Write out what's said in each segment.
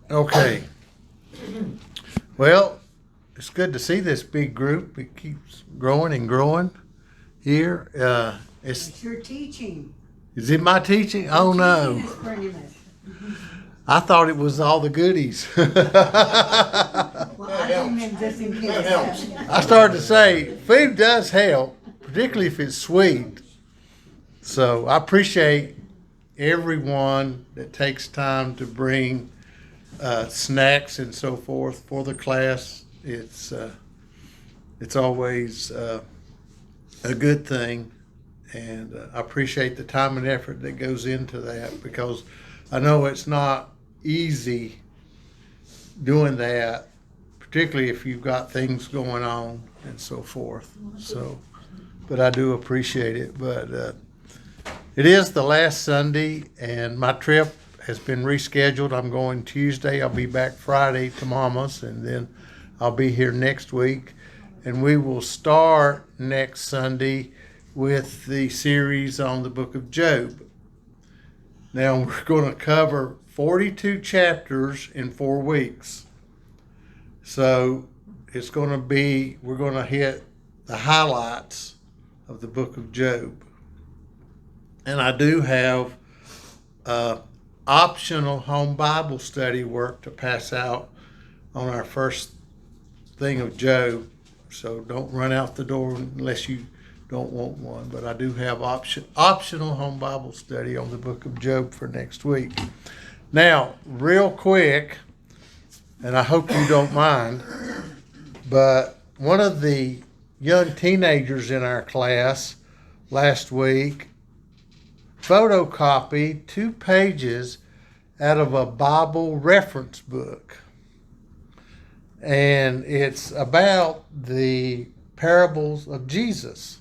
Okay. Well, it's good to see this big group. It keeps growing and growing here. It's your teaching. Is it my teaching? Oh Teaching no. is bringing us. I thought it was all the goodies. Well, I came in just in case. That helps. I started to say food does help, particularly if it's sweet. So I appreciate everyone that takes time to bring snacks and so forth for the class. It's always a good thing, and I appreciate the time and effort that goes into that because I know it's not easy doing that, particularly if you've got things going on and so forth. So, but I do appreciate it. But it is the last Sunday, and my trip has been rescheduled. I'm going Tuesday. I'll be back Friday to Mama's, and then I'll be here next week. And we will start next Sunday with the series on the book of Job. Now, we're going to cover 42 chapters in 4 weeks. So it's going to be, we're going to hit the highlights of the book of Job. And I do have optional home Bible study work to pass out on our first thing of Job. So don't run out the door unless you don't want one. But I do have optional home Bible study on the book of Job for next week. Now, real quick, and I hope you don't mind, but one of the young teenagers in our class last week photocopied 2 pages out of a Bible reference book. And it's about the parables of Jesus.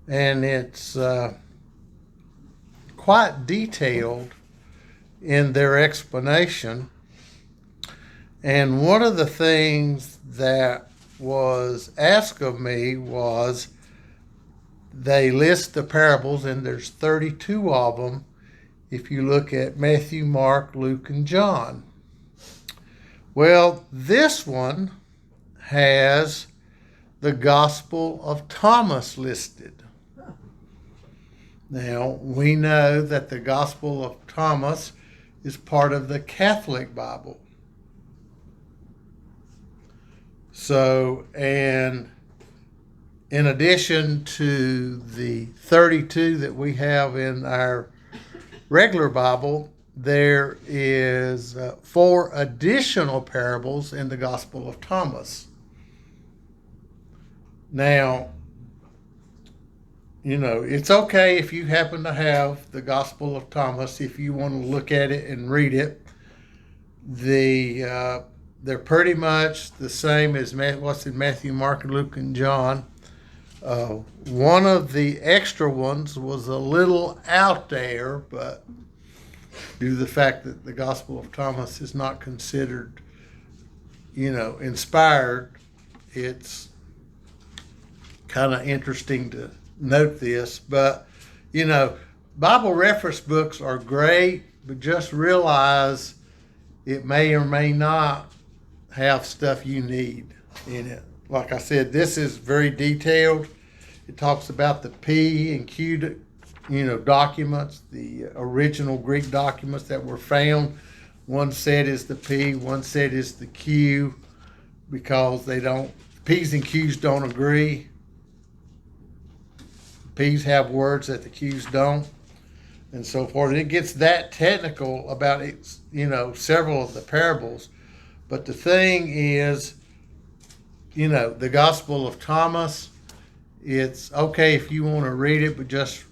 And it's quite detailed in their explanation. And one of the things that was asked of me was they list the parables, and there's 32 of them if you look at Matthew, Mark, Luke, and John. Well, this one has the Gospel of Thomas listed. Now, we know that the Gospel of Thomas is part of the Catholic Bible. So, and in addition to the 32 that we have in our regular Bible, there is 4 additional parables in the Gospel of Thomas. Now, you know, it's okay if you happen to have the Gospel of Thomas, if you want to look at it and read it. They're pretty much the same as what's in Matthew, Mark, Luke, and John. One of the extra ones was a little out there, but due to the fact that the Gospel of Thomas is not considered, inspired, it's kind of interesting to note this. But, Bible reference books are great, but just realize it may or may not have stuff you need in it. Like I said, this is very detailed. It talks about the P and Q, documents, the original Greek documents that were found. One set is the P, one set is the Q, because P's and Q's don't agree. P's have words that the Q's don't, and so forth. It gets that technical about it, several of the parables. But the thing is, the Gospel of Thomas, it's okay if you want to read it, but just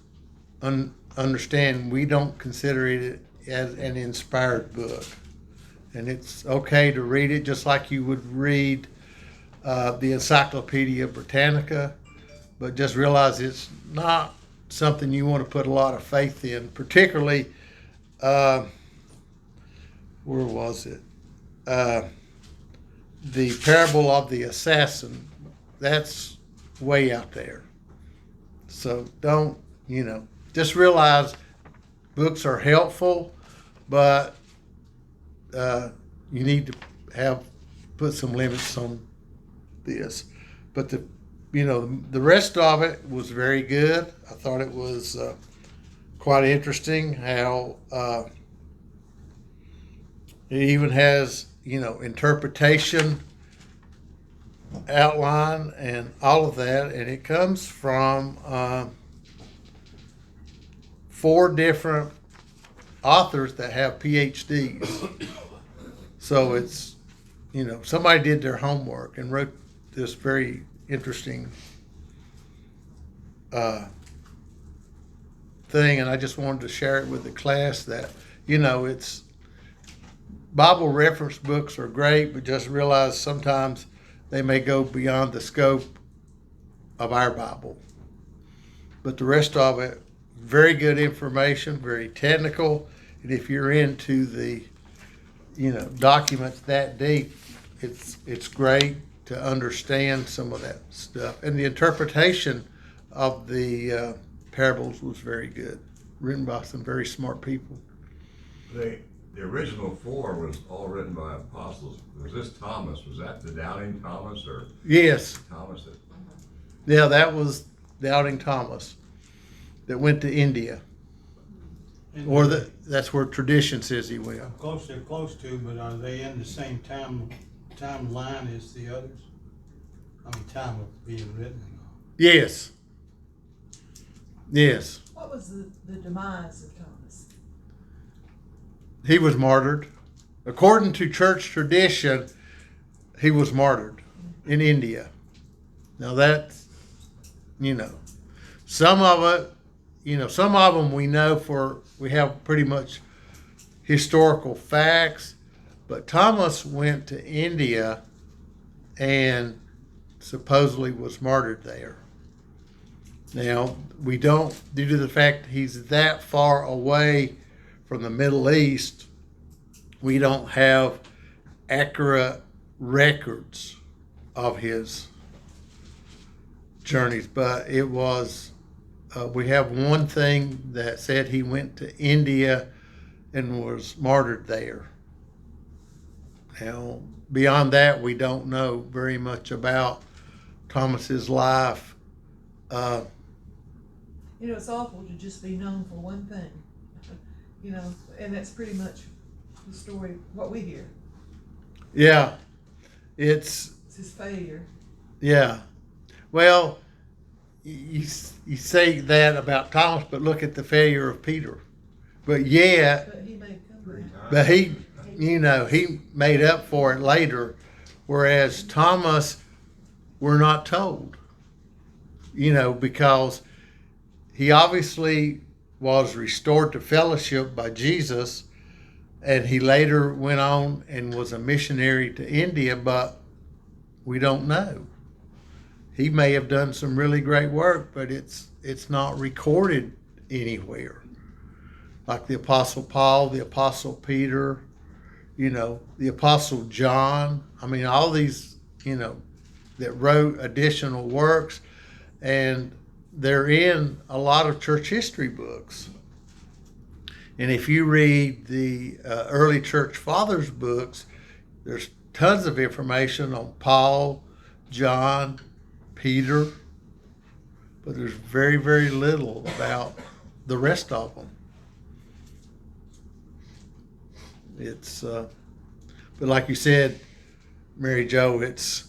understand we don't consider it as an inspired book. And it's okay to read it just like you would read the Encyclopedia Britannica, but just realize it's not something you want to put a lot of faith in, particularly, where was it? The parable of the assassin, that's way out there. So don't, just realize books are helpful, but you need to put some limits on this. But the rest of it was very good. I thought it was quite interesting how it even has interpretation outline and all of that, and it comes from 4 different authors that have PhDs. So it's somebody did their homework and wrote this very interesting thing, and I just wanted to share it with the class that it's Bible reference books are great, but just realize sometimes they may go beyond the scope of our Bible. But the rest of it, very good information, very technical, and if you're into the documents that deep, it's great to understand some of that stuff. And the interpretation of the parables was very good, written by some very smart people. The original 4 was all written by apostles. Was this Thomas? Was that the Doubting Thomas or Yes. Thomas? Yeah, that was Doubting Thomas that went to India. Or that's where tradition says he went. They're close to, but are they in the same timeline as the others? I mean, time of being written and all. Yes. Yes. What was the demise of Thomas? He was martyred. According to church tradition, he was martyred in India. Now that's, some of it, some of them we know we have pretty much historical facts, but Thomas went to India and supposedly was martyred there. Now, we don't, due to the fact that he's that far away from the Middle East, we don't have accurate records of his journeys. But it was, we have one thing that said he went to India and was martyred there. Now, beyond that, we don't know very much about Thomas's life. It's awful to just be known for one thing, and that's pretty much the story, what we hear. Yeah, it's his failure. Yeah. Well, you say that about Thomas, but look at the failure of Peter. But yet, But he made a comeback. but he made up for it later, whereas Thomas, we're not told, because he obviously was restored to fellowship by Jesus, and he later went on and was a missionary to India, but we don't know. He may have done some really great work, but it's not recorded anywhere. Like the Apostle Paul, the Apostle Peter, the Apostle John. I mean, all these, that wrote additional works, and they're in a lot of church history books. And if you read the early church fathers' books, there's tons of information on Paul, John, Peter, but there's very, very little about the rest of them. It's, but like you said, Mary Jo, it's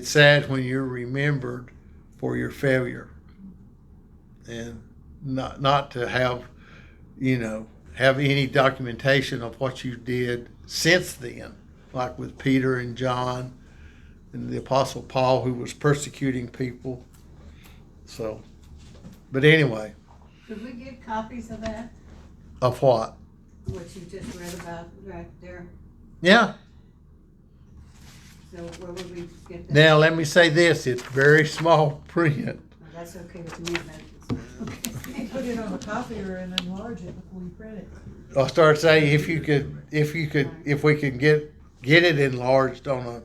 sad when you're remembered for your failure, and not to have, have any documentation of what you did since then, like with Peter and John and the Apostle Paul, who was persecuting people. So, but anyway. Could we get copies of that, Of what? what you just read about right there? Yeah. So where would we get that? Now, let me say this, it's very small print. Well, that's okay with me, then. Put it on a copier and enlarge it before you print it. I'll start saying if we could get it enlarged on a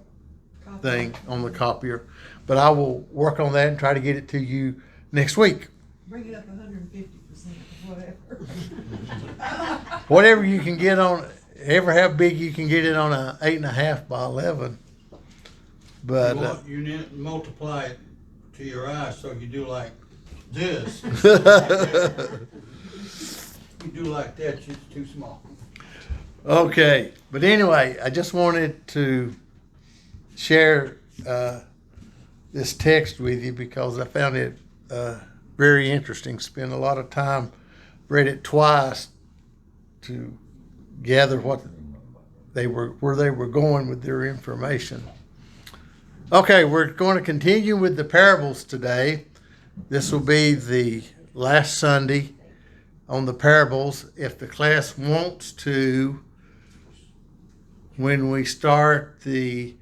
thing, on the copier. But I will work on that and try to get it to you next week. Bring it up 150%, whatever. Whatever you can get on, ever how big you can get it on a 8.5 by 11. But You need to multiply it to your eye, so you do like this. You do like that, it's too small. okay, but anyway, I just wanted to share this text with you because I found it very interesting. Spent a lot of time, read it twice to gather what where they were going with their information. Okay, we're going to continue with the parables today. This will be the last Sunday on the parables. If the class wants to, when we start the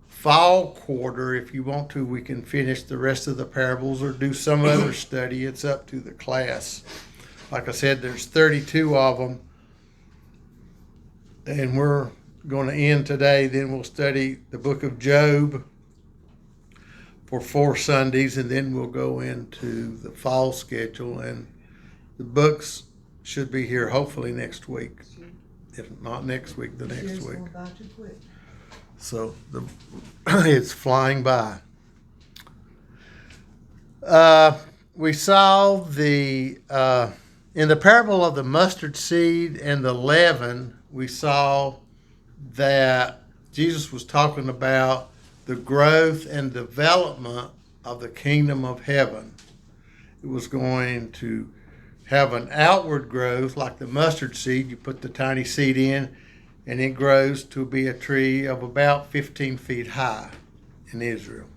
fall quarter, if you want to, we can finish the rest of the parables or do some other study. It's up to the class. Like I said, there's 32 of them, and we're going to end today. Then we'll study the book of Job for 4 Sundays, and then we'll go into the fall schedule, and the books should be here hopefully next week. If not next week, the next Year's week. going by too quick. So it's flying by. We saw in the parable of the mustard seed and the leaven, we saw that Jesus was talking about the growth and development of the kingdom of heaven. It was going to have an outward growth like the mustard seed. You put the tiny seed in and it grows to be a tree of about 15 feet high in Israel.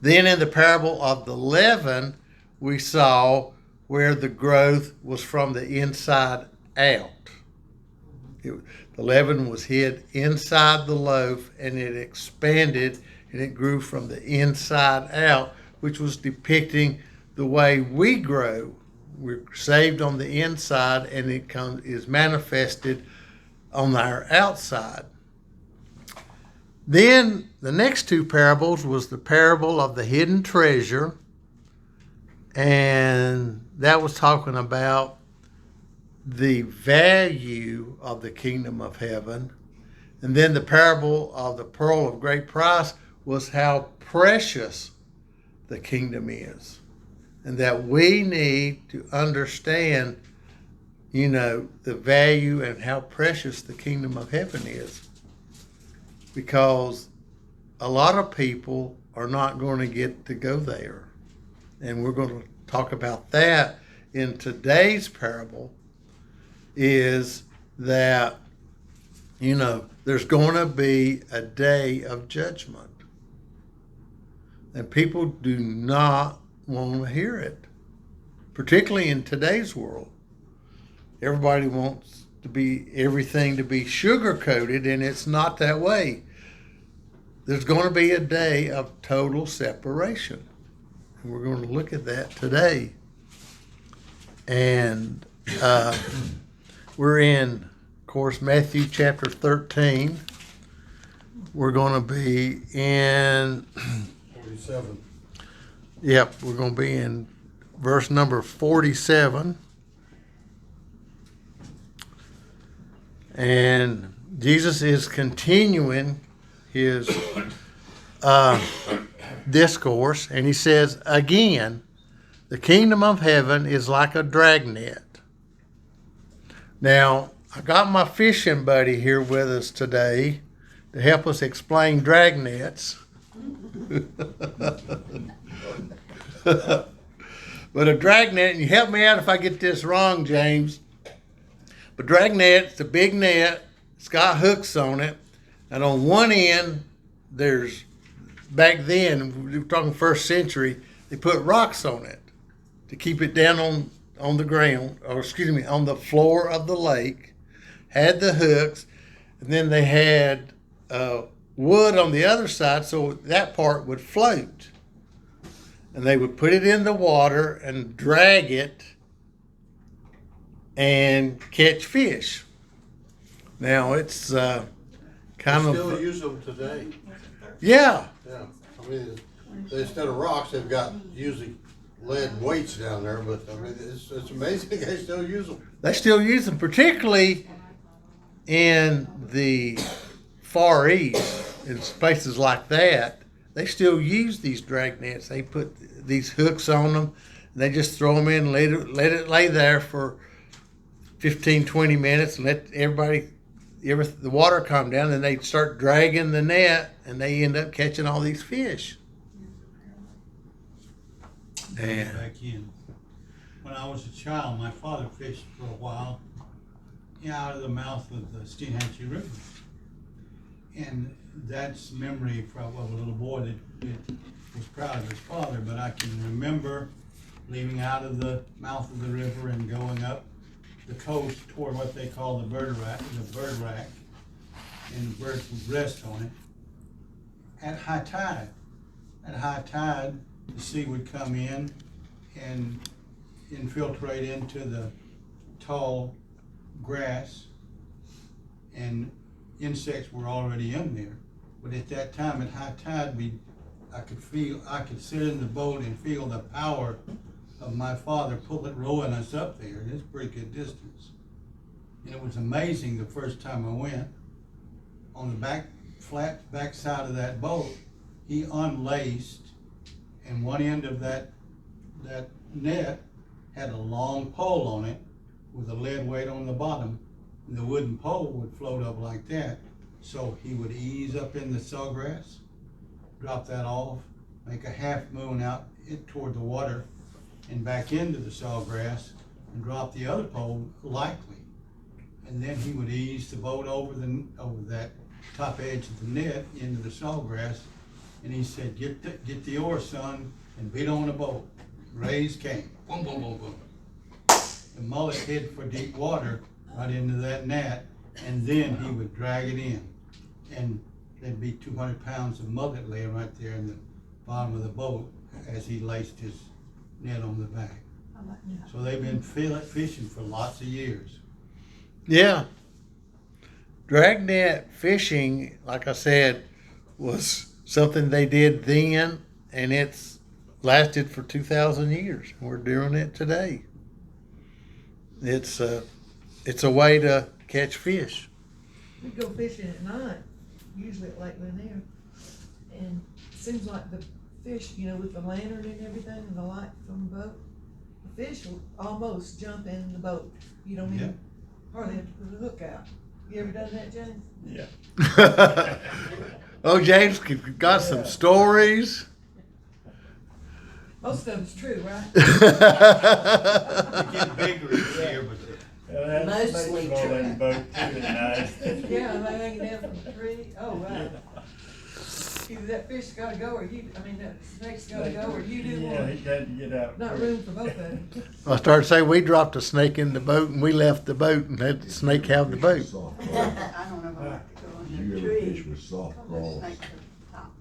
Then in the parable of the leaven, we saw where the growth was from the inside out. The leaven was hid inside the loaf, and it expanded and it grew from the inside out, which was depicting the way we grow. We're saved on the inside, and it is manifested on our outside. Then the next 2 parables was the parable of the hidden treasure, and that was talking about the value of the kingdom of heaven. And then the parable of the pearl of great price was how precious the kingdom is, and that we need to understand, the value and how precious the kingdom of heaven is, because a lot of people are not going to get to go there. And we're going to talk about that in today's parable, is that, there's going to be a day of judgment. And people do not want to hear it, particularly in today's world. Everybody wants everything to be sugar-coated, and it's not that way. There's going to be a day of total separation. And we're going to look at that today. And we're in, of course, Matthew chapter 13. We're going to be in 47. Yep, we're going to be in verse number 47. And Jesus is continuing his discourse, and he says, again, the kingdom of heaven is like a dragnet. Now, I got my fishing buddy here with us today to help us explain dragnets. But a dragnet, and you help me out if I get this wrong, James. But dragnet, it's a big net. It's got hooks on it. And on one end, back then, we were talking 1st century, they put rocks on it to keep it down on the ground, on the floor of the lake, had the hooks, and then they had wood on the other side so that part would float. And they would put it in the water and drag it and catch fish. Now it's kind They of... still use them today. Yeah. Yeah. I mean, instead of rocks, they've got usually lead weights down there, but I mean, it's amazing they still use them. They still use them, particularly in the Far East, in places like that, they still use these drag nets. They put these hooks on them, and they just throw them in, let it lay there for 15, 20 minutes, and let the water calm down, and they start dragging the net, and they end up catching all these fish. And Back in. When I was a child, my father fished for a while out of the mouth of the Steenhatchee River. And that's memory from a little boy that was proud of his father, but I can remember leaving out of the mouth of the river and going up the coast toward what they call the bird rack, and the birds would rest on it at high tide. At high tide, the sea would come in and infiltrate into the tall grass, and insects were already in there. But at that time, at high tide, I could sit in the boat and feel the power of my father rowing us up there. It's a pretty good distance. And it was amazing the first time I went. On the flat back side of that boat, he unlaced, and one end of that net had a long pole on it with a lead weight on the bottom. And the wooden pole would float up like that. So he would ease up in the sawgrass, drop that off, make a half moon out toward the water and back into the sawgrass, and drop the other pole lightly. And then he would ease the boat over that top edge of the net into the sawgrass, and he said, get the oar, son, and beat on the boat. Raise came, boom, boom, boom, boom. The mullet hid for deep water right into that net, and then he would drag it in. And there'd be 200 pounds of mullet laying right there in the bottom of the boat as he laced his net on the back. I like that. So they've been fishing for lots of years. yeah, dragnet fishing, like I said, was something they did then, and it's lasted for 2,000 years. We're doing it today. It's a way to catch fish. We go fishing at night, usually at Lake Lanier, and it seems like the fish, with the lantern and everything and the light from the boat, the fish will almost jump in the boat. You don't even hardly have to put the hook out. You ever done that, James? Yeah. Oh, James got some stories. Most of it's true, right? They get bigger each year, but Mostly true. Boat too at night. Yeah, they hanging down from the tree. Oh, right. Either that fish gotta go or that snake's gotta go or you do Yeah, he one. got to get out. Not room for both of them. I started saying we dropped a snake in the boat and we left the boat and let the snake have the boat. Soft I crawl. don't know about to go You in the ever tree. fish with soft crawls? Snakes at the top.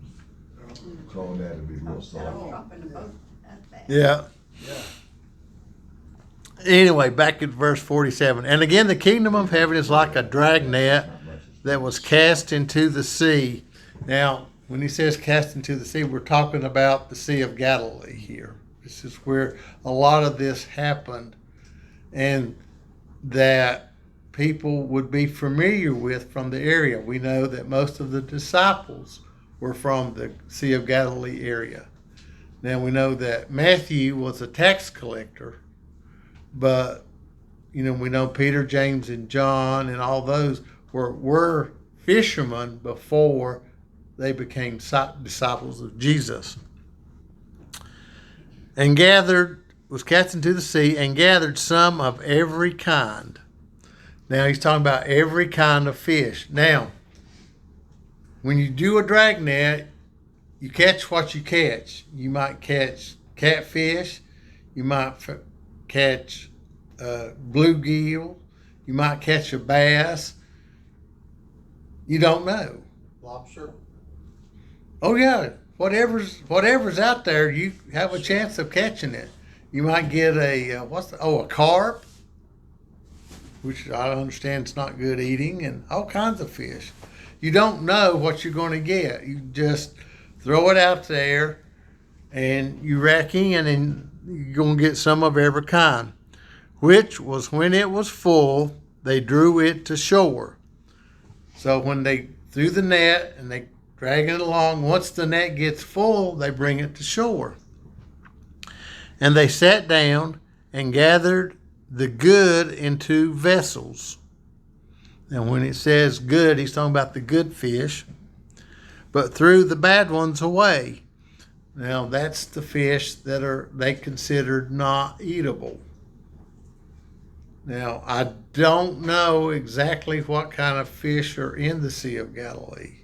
Crawling that would be real soft. Dropping the boat that fast. Yeah. Anyway, back at verse 47. And again, the kingdom of heaven is like a dragnet that was cast into the sea. Now, when he says cast into the sea, we're talking about the Sea of Galilee here. This is where a lot of this happened, and that people would be familiar with from the area. We know that most of the disciples were from the Sea of Galilee area. Now we know that Matthew was a tax collector, but we know Peter, James, and John and all those were fishermen before they became disciples of Jesus. And was cast into the sea and gathered some of every kind. Now he's talking about every kind of fish. Now, when you do a dragnet, you catch what you catch. You might catch catfish. You might catch bluegill. You might catch a bass. You don't know. Lobster. Oh yeah, whatever's out there, you have a chance of catching it. You might get a carp, which I understand it's not good eating, and all kinds of fish. You don't know what you're going to get. You just throw it out there, and you rack in, and you're going to get some of every kind. Which was when it was full, they drew it to shore. So when they threw the net and they drag it along, once the net gets full, they bring it to shore. And they sat down and gathered the good into vessels. And when it says good, he's talking about the good fish, but threw the bad ones away. Now that's the fish that they considered not eatable. Now I don't know exactly what kind of fish are in the Sea of Galilee,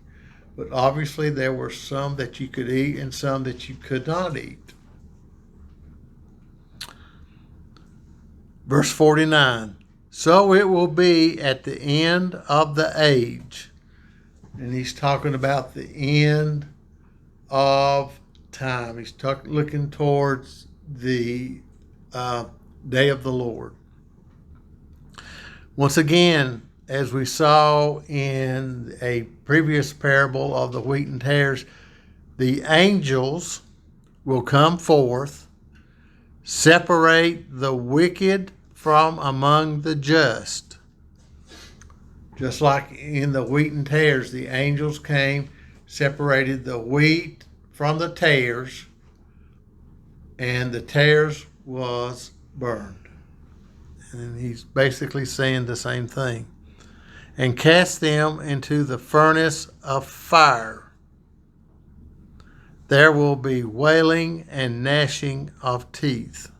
but obviously there were some that you could eat and some that you could not eat. Verse 49, so it will be at the end of the age. And he's talking about the end of time. He's looking towards the day of the Lord. Once again, as we saw in a previous parable of the wheat and tares, the angels will come forth, separate the wicked from among the just. Just like in the wheat and tares, the angels came, separated the wheat from the tares, and the tares was burned. And he's basically saying the same thing. And cast them into the furnace of fire. There will be wailing and gnashing of teeth.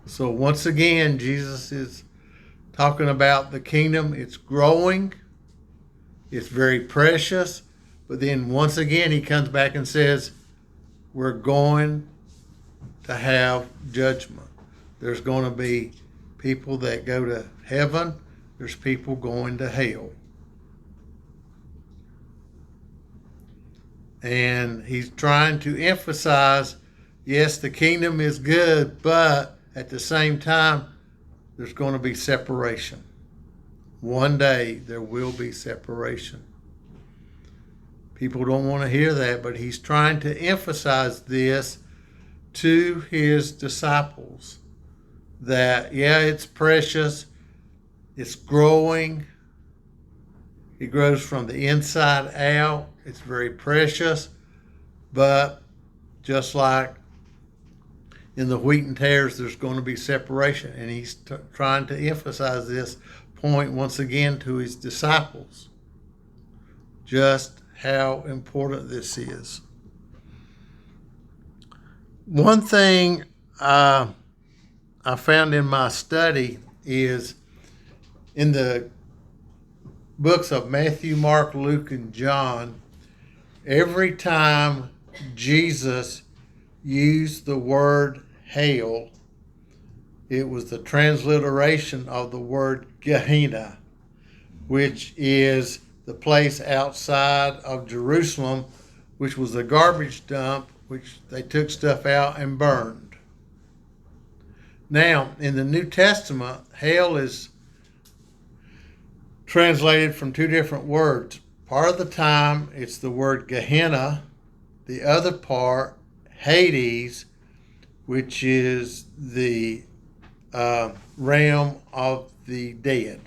So once again, Jesus is talking about the kingdom. It's growing. It's very precious. But then once again, he comes back and says, we're going to have judgment. There's going to be people that go to heaven. There's people going to hell. And he's trying to emphasize, yes, the kingdom is good, but at the same time, there's going to be separation. One day there will be separation. People don't want to hear that, but he's trying to emphasize this to his disciples. That, yeah, it's precious. It's growing. It grows from the inside out. It's very precious. But just like in the wheat and tares, there's going to be separation. And he's trying to emphasize this point once again to his disciples. Just how important this is. One thing I found in my study is in the books of Matthew, Mark, Luke, and John, every time Jesus used the word hell, it was the transliteration of the word Gehenna, which is the place outside of Jerusalem, which was a garbage dump, which they took stuff out and burned. Now, in the New Testament, hell is translated from two different words. Part of the time, it's the word Gehenna. The other part, Hades, which is the realm of the dead.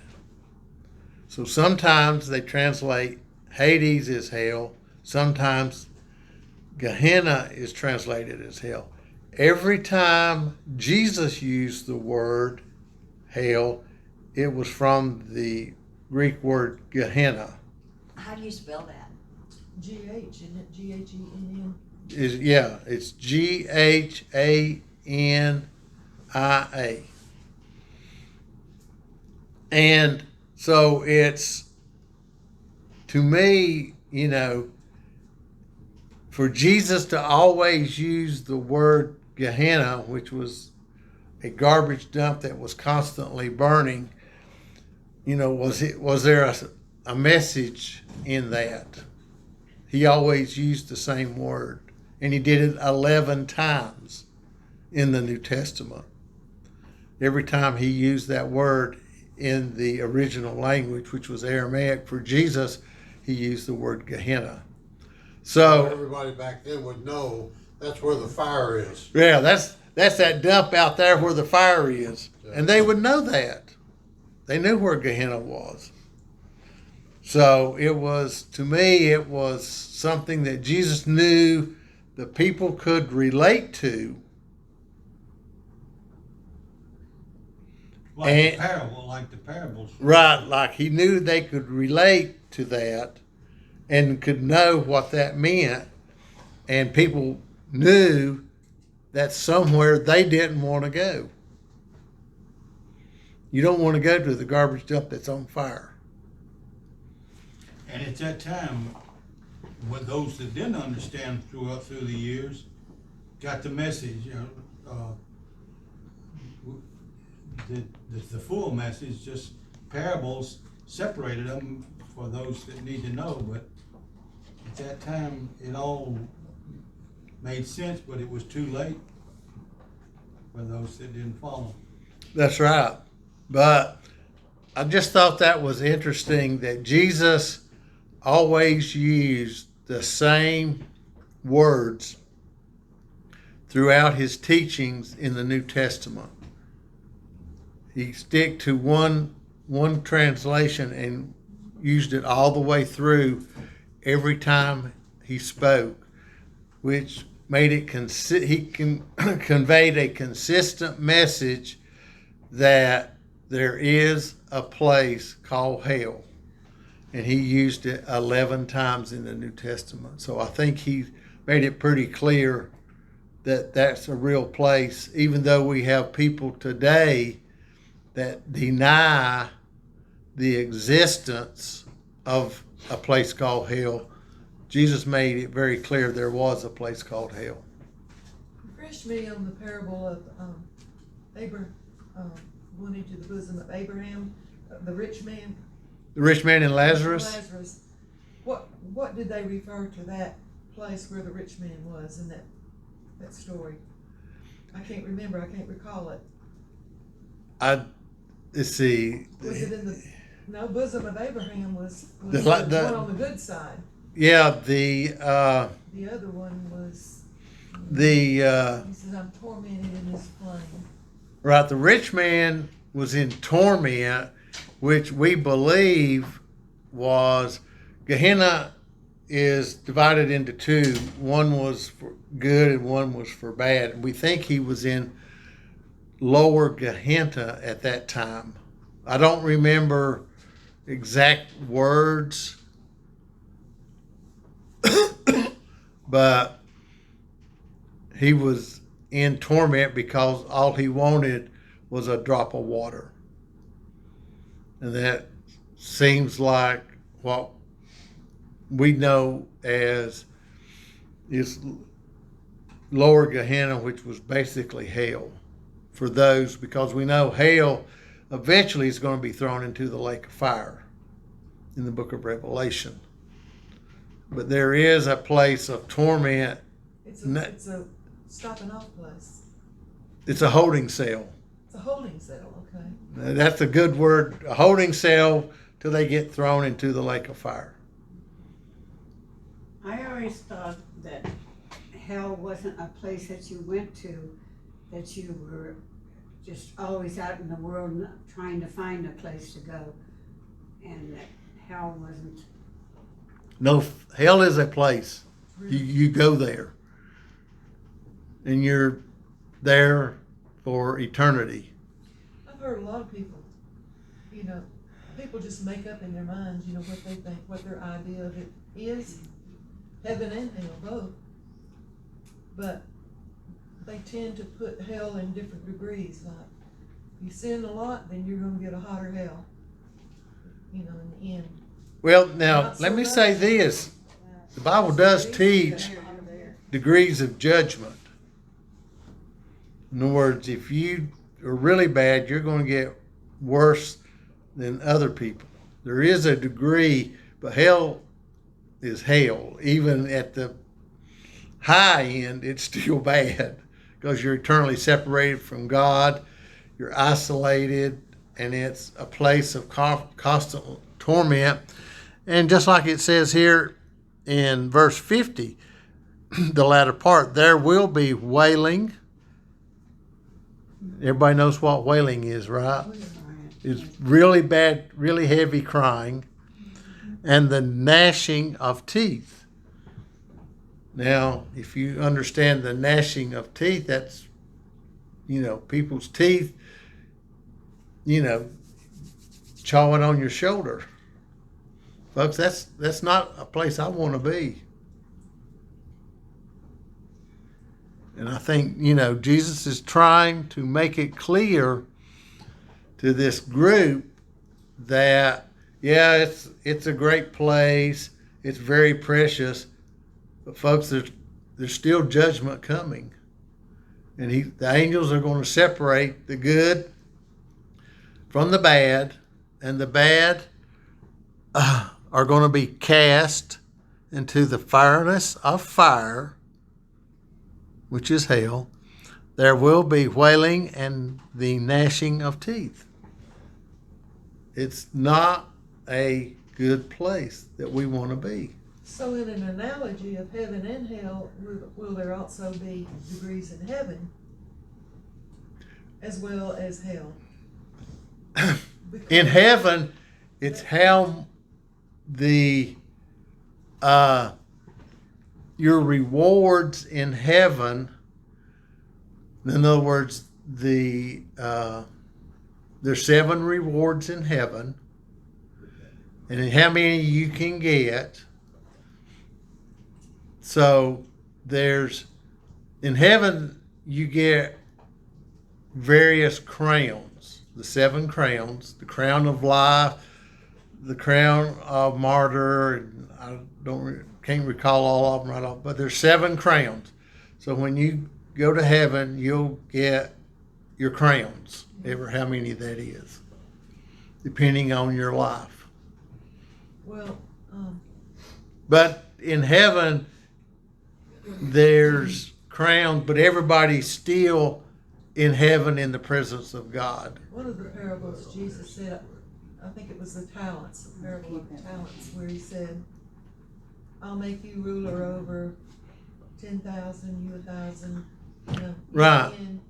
So sometimes they translate Hades as hell. Sometimes Gehenna is translated as hell. Every time Jesus used the word hell, it was from the Greek word Gehenna. How do you spell that? G-H, isn't it? G-H-E-N-N? It's G-H-A-N-I-A. And so it's, to me, for Jesus to always use the word Gehenna, which was a garbage dump that was constantly burning, was there a message in that? He always used the same word, and he did it 11 times in the New Testament. Every time he used that word in the original language, which was Aramaic, for Jesus, he used the word Gehenna. So everybody back then would know that's where the fire is. Yeah, that's that dump out there where the fire is. Yeah. And they would know that. They knew where Gehenna was. So it was, to me, it was something that Jesus knew the people could relate to. Like And- the parables. Right, like he knew they could relate to that and could know what that meant. And people knew that somewhere they didn't want to go. You don't want to go to the garbage dump that's on fire. And at that time, when those that didn't understand through the years, got the message, the full message, just parables separated them for those that need to know, but at that time, it all made sense, but it was too late for those that didn't follow. That's right. But I just thought that was interesting that Jesus always used the same words throughout his teachings in the New Testament. He stick to one translation and used it all the way through every time he spoke, which made it conveyed a consistent message that there is a place called hell, and he used it 11 times in the New Testament. So I think he made it pretty clear that that's a real place, even though we have people today that deny the existence of a place called hell. Jesus made it very clear there was a place called hell. Refresh me on the parable of Abraham going into the bosom of Abraham, the rich man. The rich man and Lazarus. Lazarus. What did they refer to that place where the rich man was in that story? I can't remember. I can't recall it. Let's see. Was it in the bosom of Abraham was The- the the- one on the good side. Yeah, The other one was he says, I'm tormented in this flame. right, the rich man was in torment, which we believe was Gehenna is divided into two. One was for good and one was for bad. We think he was in lower Gehenna at that time. I don't remember exact words, but he was in torment because all he wanted was a drop of water. And that seems like what we know as is lower Gehenna, which was basically hell for those, because we know hell eventually is going to be thrown into the lake of fire in the book of Revelation. But there is a place of torment. It's No. a stopping off place. It's a holding cell. It's a holding cell, okay. That's a good word, a holding cell till they get thrown into the lake of fire. I always thought that hell wasn't a place that you went to, that you were just always out in the world trying to find a place to go, and that hell wasn't. No, hell is a place. You go there. And you're there for eternity. I've heard a lot of people, people just make up in their minds, what they think, what their idea of it is, heaven and hell, both. But they tend to put hell in different degrees, like, you sin a lot, then you're gonna get a hotter hell, in the end. Well, now, Not let so me much. say this. The Bible does teach degrees of judgment. In other words, if you are really bad, you're going to get worse than other people. There is a degree, but hell is hell. Even at the high end, it's still bad because you're eternally separated from God. You're isolated, and it's a place of constant torment. And just like it says here in verse 50, the latter part, there will be wailing. Everybody knows what wailing is, right? It's really bad, really heavy crying. and the gnashing of teeth. Now, if you understand the gnashing of teeth, that's, people's teeth, chawing on your shoulder. Folks, that's not a place I want to be. And I think, Jesus is trying to make it clear to this group that, yeah, it's a great place. It's very precious. But folks, there's still judgment coming. And the angels are going to separate the good from the bad. And the bad are going to be cast into the furnace of fire, which is hell. There will be wailing and the gnashing of teeth. It's not a good place that we want to be. So in an analogy of heaven and hell, will there also be degrees in heaven as well as hell? In heaven, it's how your rewards in heaven, in other words, there's 7 rewards in heaven, and how many you can get. So in heaven, you get various crowns, the 7 crowns, the crown of life, the crown of martyr, and I can't recall all of them right off, but there's 7 crowns. So when you go to heaven, you'll get your crowns, ever how many that is, depending on your life. Well, But in heaven, there's crowns, but everybody's still in heaven in the presence of God. one of the parables Jesus said, I think it was the talents, the parable of the talents, where he said, I'll make you ruler over 10,000, you 1,000, Right. and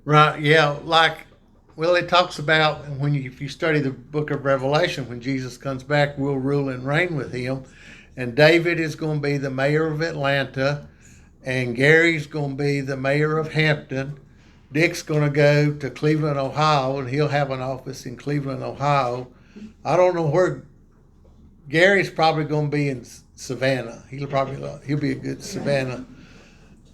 Right, yeah, it talks about if you study the book of Revelation, when Jesus comes back, we'll rule and reign with him. And David is going to be the mayor of Atlanta, and Gary's going to be the mayor of Hampton. Dick's going to go to Cleveland, Ohio, and he'll have an office in Cleveland, Ohio. I don't know where. Gary's probably going to be in Savannah. He'll be a good Savannah.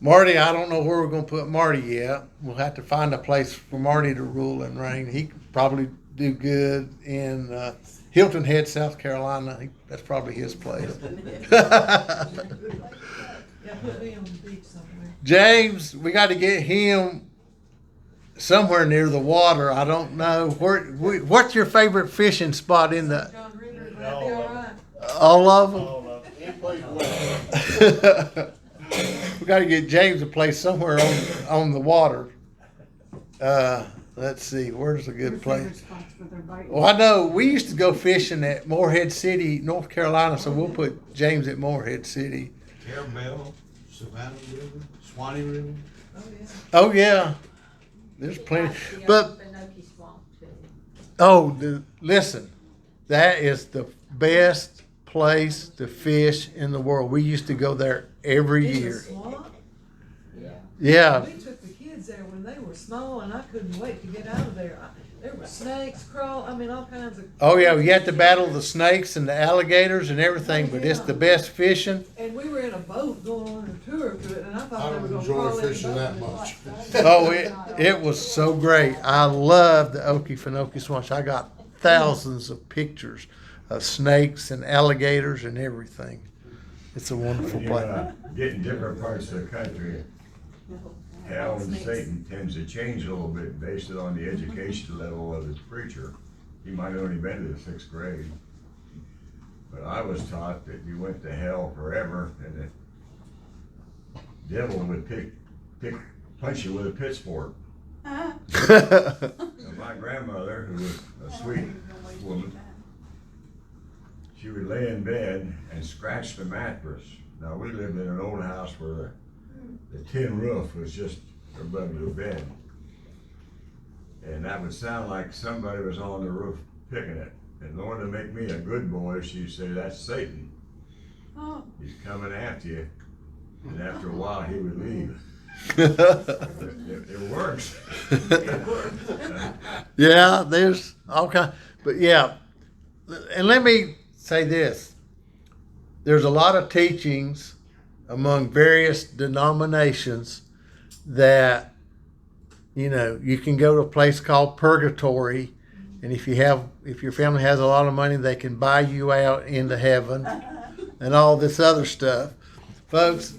Marty, I don't know where we're going to put Marty yet. We'll have to find a place for Marty to rule and reign. He could probably do good in Hilton Head, South Carolina. That's probably his place. yeah, put me on the beach somewhere. James, we got to get him somewhere near the water. I don't know what's your favorite fishing spot in the John Ritter, would that be all right? all of them? All of it. Any place west. We got to get James a place somewhere on the water. Let's see, where's a good Your place? favorite spots where they're biting. Well, I know we used to go fishing at Morehead City, North Carolina, so we'll put James at Morehead City. Carabelle, Savannah River, Swanee River. Oh, yeah. Oh yeah, there's plenty. But Benoki Swamp too. listen, that is the best place to fish in the world. We used to go there every In the year. swamp? Yeah. Yeah, We took the kids there when they were small, and I couldn't wait to get out of there. There were snakes, all kinds of. oh yeah, you have to battle the snakes and the alligators and everything, but it's the best fishing. And we were in a boat going on a tour to it, and I I thought they were don't gonna enjoy crawl in the fishing boat that and- much. Oh, it was so great. I love the Okefenokee Swamp. I got thousands of pictures of snakes and alligators and everything. It's a wonderful When place. you get in different parts of the country, hell and Satan tends to change a little bit based on the education level of his preacher. He might have only been to the 6th grade. But I was taught that you went to hell forever and the devil would punch you with a pitchfork. So my grandmother, who was a sweet woman, she would lay in bed and scratch the mattress. Now, we lived in an old house where the tin roof was just above your bed. And that would sound like somebody was on the roof picking it. And Lord, to make me a good boy, she'd say, that's Satan. Oh, He's coming after you. And after a while, he would leave. It works. Yeah, there's all kind, but yeah, and let me say this: there's a lot of teachings among various denominations that you can go to a place called purgatory, and if your family has a lot of money, they can buy you out into heaven, and all this other stuff, folks.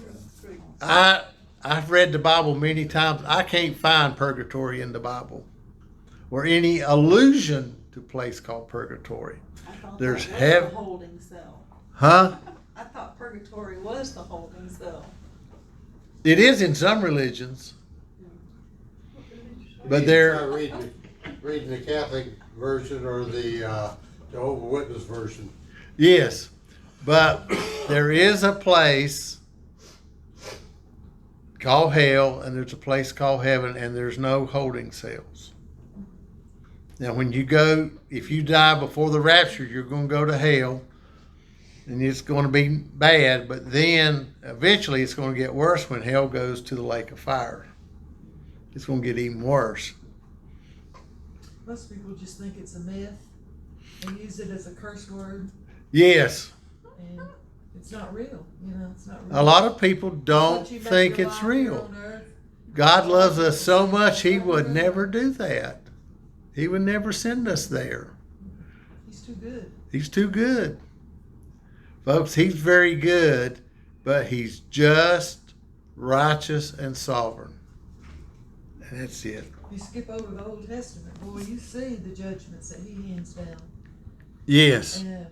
I've read the Bible many times. I can't find purgatory in the Bible or any allusion to a place called purgatory. I thought There's that was heaven. the holding cell. Huh? I thought purgatory was the holding cell. It is in some religions, but Try there, reading the Catholic version or the Jehovah's Witness version. yes, but there is a place called hell, and there's a place called heaven, and there's no holding cells. Now, when you go, if you die before the rapture, you're going to go to hell, and it's going to be bad, but then eventually it's going to get worse when hell goes to the lake of fire. It's going to get even worse. Most people just think it's a myth. They use it as a curse word, Yes, and it's not real. It's not real. a lot of people What don't you make think your it's life here real. on earth, God loves us so much, He would never do that. He would never send us there. He's too good. He's too good. Folks, He's very good, but He's just, righteous, and sovereign. And that's it. You skip over the Old Testament, boy, you see the judgments that He hands down. Yes. And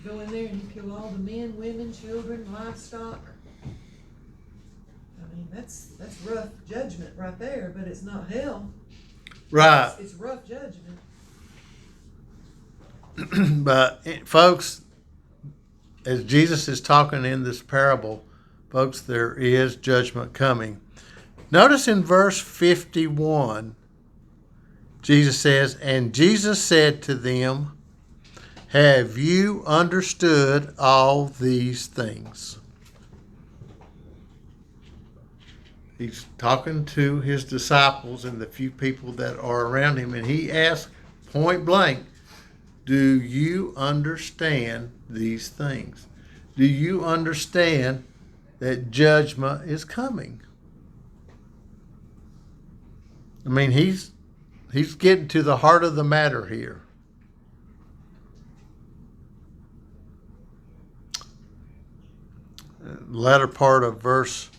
go in there and you kill all the men, women, children, livestock. I mean, that's rough judgment right there, but it's not hell. Right. It's rough judgment. But, folks, as Jesus is talking in this parable, folks, there is judgment coming. Notice in verse 51, Jesus says, "And Jesus said to them, have you understood all these things?" He's talking to his disciples and the few people that are around him, and he asks point blank, do you understand these things? Do you understand that judgment is coming? I mean, he's getting to the heart of the matter here. Latter part of verse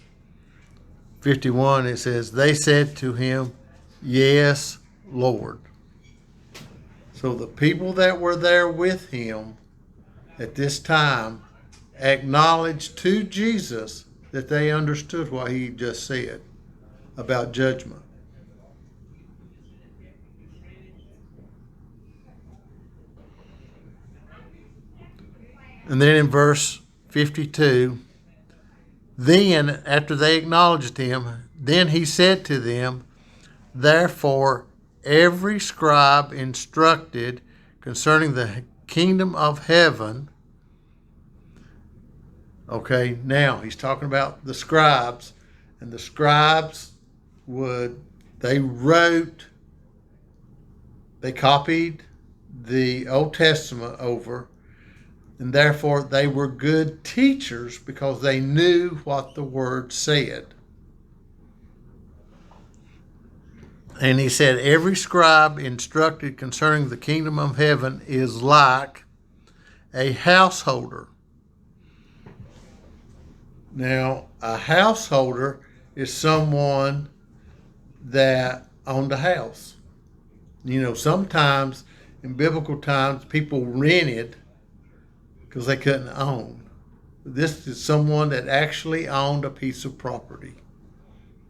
51, it says, they said to him, yes, Lord. So the people that were there with him at this time acknowledged to Jesus that they understood what he just said about judgment. And then in verse 52, then, after they acknowledged him, then he said to them, therefore, every scribe instructed concerning the kingdom of heaven. Okay, now he's talking about the scribes, and the scribes they copied the Old Testament over, and therefore they were good teachers because they knew what the Word said. And he said, every scribe instructed concerning the kingdom of heaven is like a householder. Now, a householder is someone that owned a house. Sometimes in biblical times, people rented because they couldn't own. This is someone that actually owned a piece of property,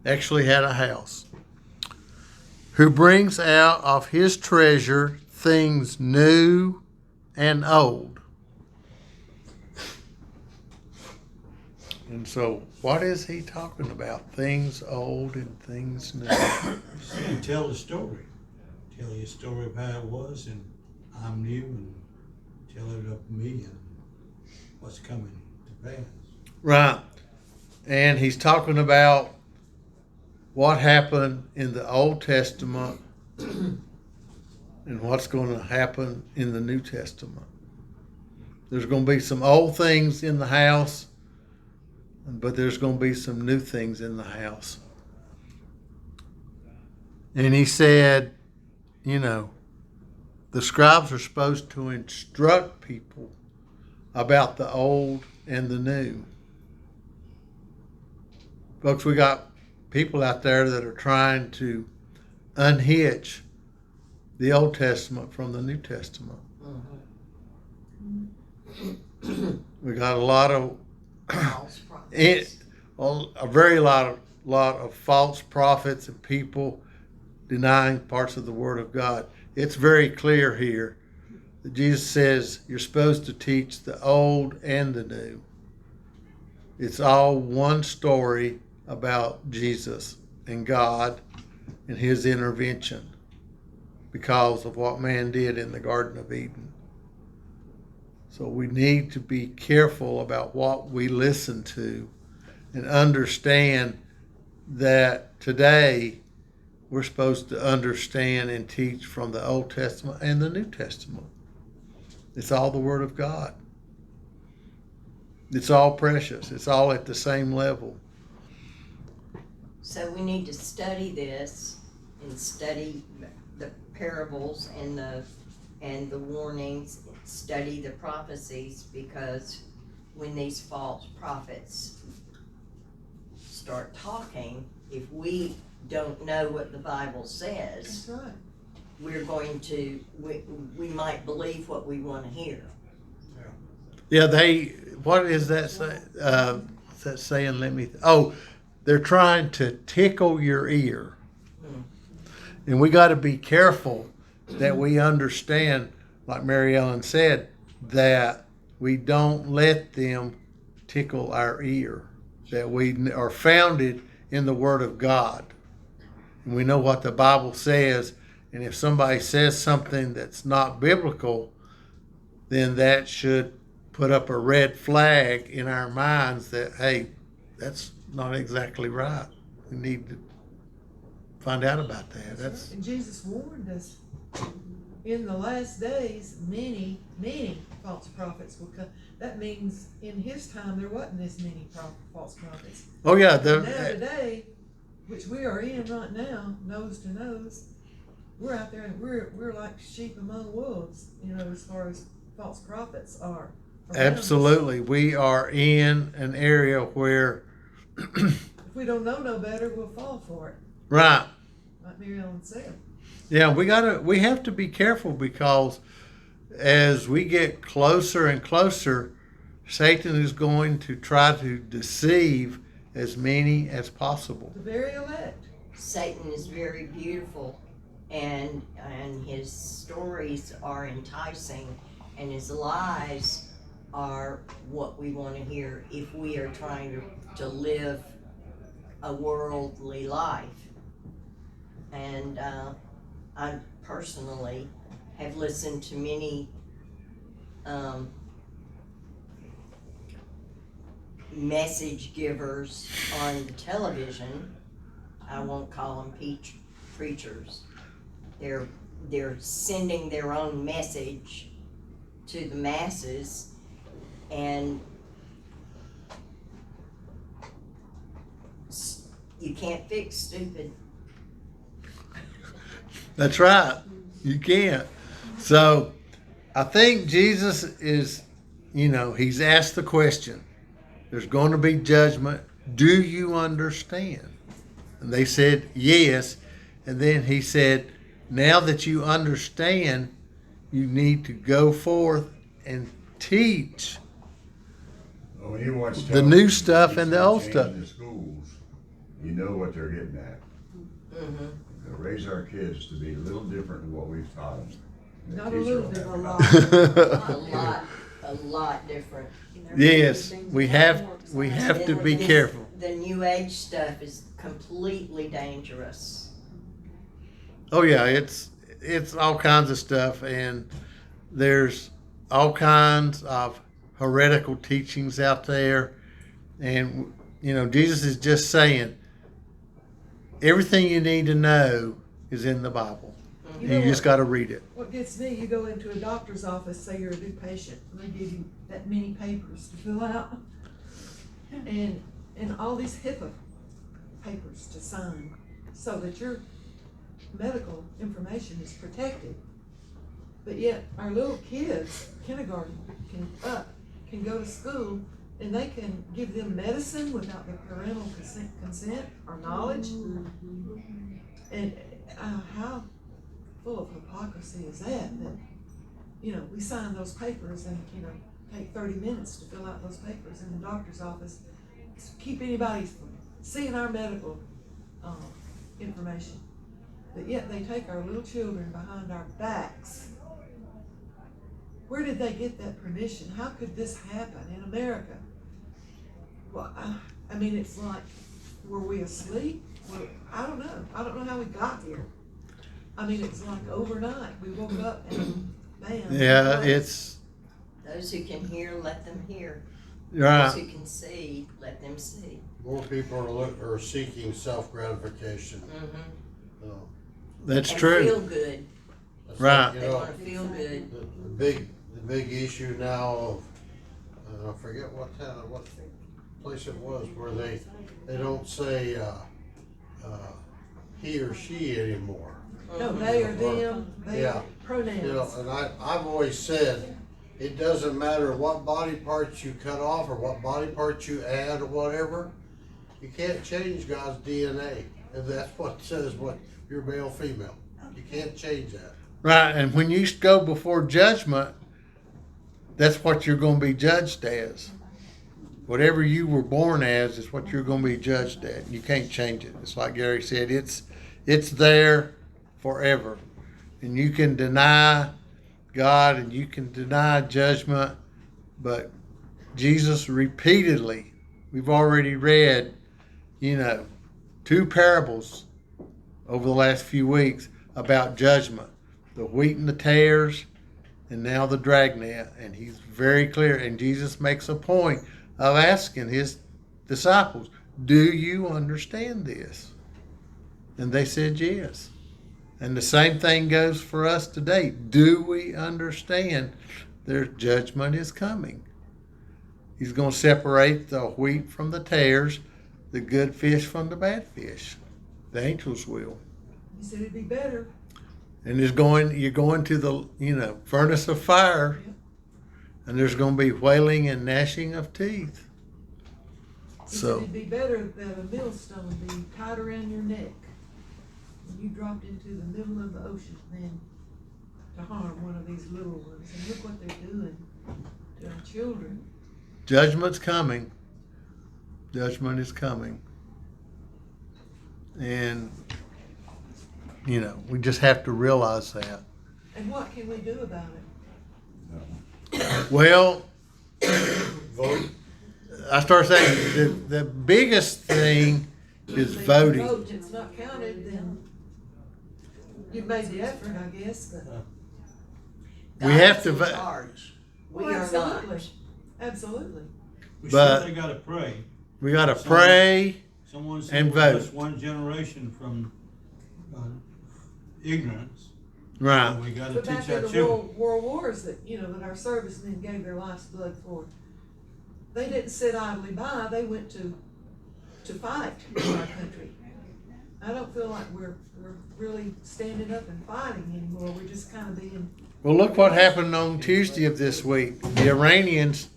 actually had a house, who brings out of his treasure things new and old. And so, what is he talking about? Things old and things new. And tell the story. Tell you a story of how it was in I'm new and tell it of me and what's coming to pass. Right. And he's talking about what happened in the Old Testament and what's going to happen in the New Testament. There's going to be some old things in the house, but there's going to be some new things in the house. And he said, you know, the scribes are supposed to instruct people about the old and the new. Folks, we got people out there that are trying to unhitch the Old Testament from the New Testament. We got a lot of False prophets. a very lot of false prophets and people denying parts of the Word of God. It's very clear here that Jesus says you're supposed to teach the old and the new. It's all one story about Jesus and God and his intervention because of what man did in the Garden of Eden. So we need to be careful about what we listen to and understand that today we're supposed to understand and teach from the Old Testament and the New Testament. It's all the Word of God. It's all precious. It's all at the same level. So we need to study this and study the parables and the warnings, study the prophecies, because when these false prophets start talking, if we don't know what the Bible says, That's right. we're going to, we might believe what we want to hear. Yeah, what is that say? Is that saying? They're trying to tickle your ear. And we got to be careful that we understand, like Mary Ellen said, that we don't let them tickle our ear, that we are founded in the Word of God. And we know what the Bible says, and if somebody says something that's not biblical, then that should put up a red flag in our minds that, hey, that's not exactly right. We need to find out about that. That's And Jesus warned us, in the last days, many false prophets will come. That means in his time there wasn't as many false prophets. oh yeah. Now today, which we are in right now, nose to nose, we're out there and we're like sheep among wolves, as far as false prophets are. around us. Absolutely, we are in an area where, If we don't know no better, we'll fall for it, right? like Mary Ellen said. Yeah, we have to be careful because as we get closer and closer, Satan is going to try to deceive as many as possible. The very elect. Satan is very beautiful, and his stories are enticing, and his lies are what we want to hear if we are trying to live a worldly life. And I personally have listened to many message givers on the television. I won't call them preachers. They're sending their own message to the masses, and you can't fix stupid. That's right. You can't. So I think Jesus is, he's asked the question. There's going to be judgment. Do you understand? And they said, yes. And then he said, now that you understand, you need to go forth and teach When you watch the new television, stuff and the old change stuff. in the schools, you know what they're getting at. Mm-hmm. They'll raise our kids to be a little different than what we've taught them. And the Not a teacher little will bit, have to- A lot different. Yes, we have to be careful. The new age stuff is completely dangerous. Oh yeah, it's all kinds of stuff, and there's all kinds of heretical teachings out there. And, Jesus is just saying, everything you need to know is in the Bible. You You know just what- got to read it. What gets me, you go into a doctor's office, say you're a new patient, and they give you that many papers to fill out. And all these HIPAA papers to sign, so that your medical information is protected. But yet, our little kids, kindergarten, can go to school, and they can give them medicine without the parental consent or knowledge. And how full of hypocrisy is that we sign those papers and, take 30 minutes to fill out those papers in the doctor's office to keep anybody from seeing our medical information. But yet they take our little children behind our backs. Where did they get that permission? How could this happen in America? Well, I mean, it's like, were we asleep? I don't know. I don't know how we got here. I mean, it's like overnight. We woke up and bam. Yeah, it's Those who can hear, let them hear. Those right. who can see, let them see. More people are seeking self-gratification. Mm-hmm. That's And true. feel good. That's Right. like, They wanna feel good. The big issue now of, I forget what place it was, where they don't say, he or she anymore. No, they or them, they Yeah. are pronouns. And I've always said, it doesn't matter what body parts you cut off or what body parts you add or whatever, you can't change God's DNA. And that's what says what you're male, female. You can't change that. Right, and when you go before judgment, that's what you're going to be judged as. Whatever you were born as is what you're going to be judged at. You can't change it. It's like Gary said, it's there forever. And you can deny God and you can deny judgment, but Jesus repeatedly, we've already read, 2 parables over the last few weeks about judgment. The wheat and the tares, and now the dragnet. And he's very clear. And Jesus makes a point of asking his disciples, do you understand this? And they said yes. And the same thing goes for us today. Do we understand their judgment is coming? He's going to separate the wheat from the tares, the good fish from the bad fish. The angels will. He said it'd be better. And you're going to the, furnace of fire, and there's going to be wailing and gnashing of teeth. He said So, it'd be better that a millstone be tied around your neck when you dropped into the middle of the ocean than to harm one of these little ones. And look what they're doing to our children. judgment's coming. Judgment is coming. And, we just have to realize that. And what can we do about it? Well, Vote. I start saying the biggest thing is If you voting. vote and it's not counted, then you've made the effort, I guess, but. We have God's to in vote. charge. We Well, are absolutely. not. Absolutely. We But- certainly gotta pray. We got to pray. Someone And said we're vote. just one generation from ignorance. Right. So we gotta But back teach in our the children. world wars that our servicemen gave their life's blood for, they didn't sit idly by, they went to fight for our country. I don't feel like we're really standing up and fighting anymore, we're just kind of being, Well, look what happened on Tuesday of this week. The Iranians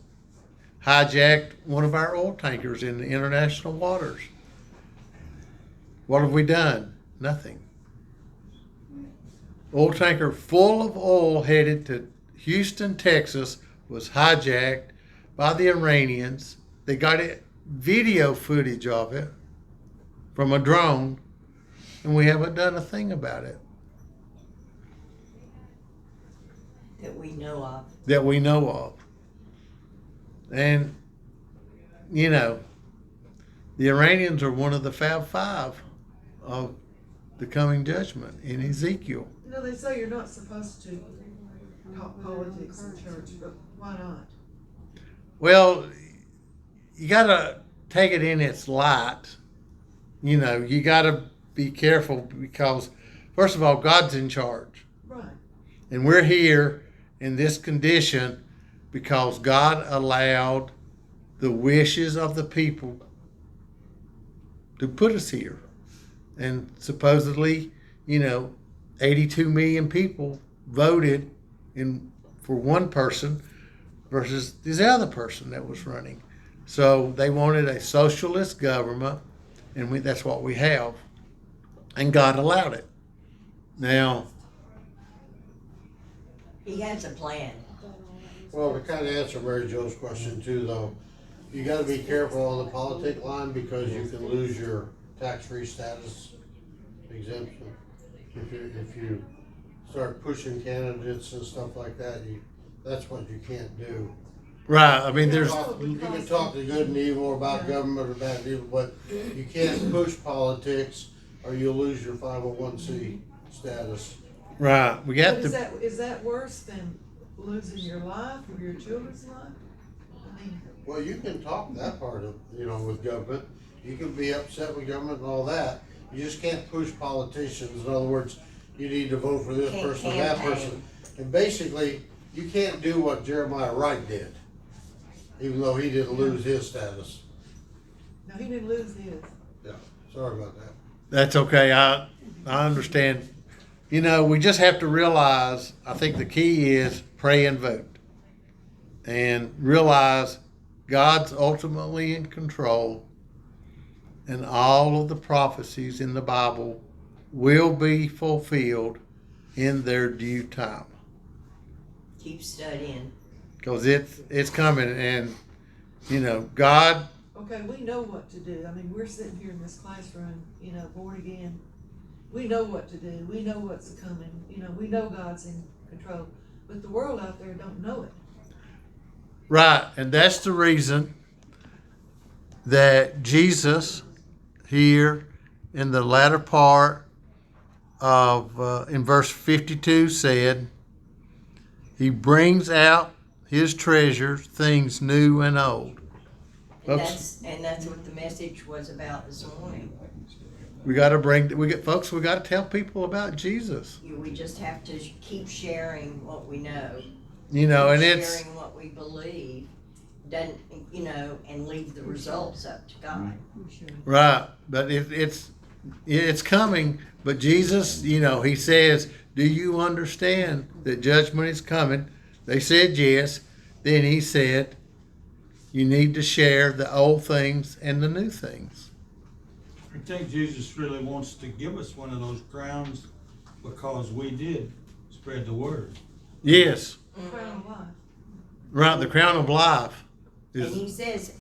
hijacked one of our oil tankers in the international waters. What have we done? Nothing. Oil tanker full of oil headed to Houston, Texas was hijacked by the Iranians. They got video footage of it from a drone, and we haven't done a thing about it That we know of. that we know of. And, the Iranians are one of the Fab Five of the coming judgment in Ezekiel. they say you're not supposed to talk politics in church, but why not? Well, you gotta take it in its light. You know, you gotta be careful because, first of all, God's in charge. Right. And we're here in this condition because God allowed the wishes of the people to put us here. And supposedly, 82 million people voted for one person versus this other person that was running. So they wanted a socialist government, and that's what we have. And God allowed it. Now, He has a plan. Well, to kind of answer Mary Jo's question too, though, you gotta be careful on the politic line because you can lose your tax-free status exemption. If you start pushing candidates and stuff like that, that's what you can't do. right, I mean, there's, You can talk the good and evil about government or bad and evil, but you can't push politics or you'll lose your 501c status. right, we But got is to, that worse than losing your life or your children's life? I mean, Well, you can talk that part of, with government. You can be upset with government and all that. You just can't push politicians. In other words, you need to vote for this Can't person or that campaign. person. And basically, you can't do what Jeremiah Wright did, even though he didn't lose his status. no, he didn't lose his. Yeah, sorry about that. that's okay, I understand. We just have to realize, I think the key is pray and vote. And realize God's ultimately in control, and all of the prophecies in the Bible will be fulfilled in their due time. Keep studying. Because it's coming, and God, Okay, we know what to do. I mean, we're sitting here in this classroom, born again. We know what to do. We know what's coming. We know God's in control. But the world out there don't know it. right, and that's the reason that Jesus here in the latter part of in verse 52 said, He brings out His treasures, things new and old. Folks, And that's what the message was about this morning. we got to tell people about Jesus. We just have to keep sharing what we know. And Keep it's sharing what we believe, doesn't, and leave the results up to God. right, but it's coming. But Jesus, He says, "Do you understand that judgment is coming?" They said yes. Then He said, "You need to share the old things and the new things." I think Jesus really wants to give us one of those crowns because we did spread the word. Yes, Crown of life. right. The crown of life And is he says,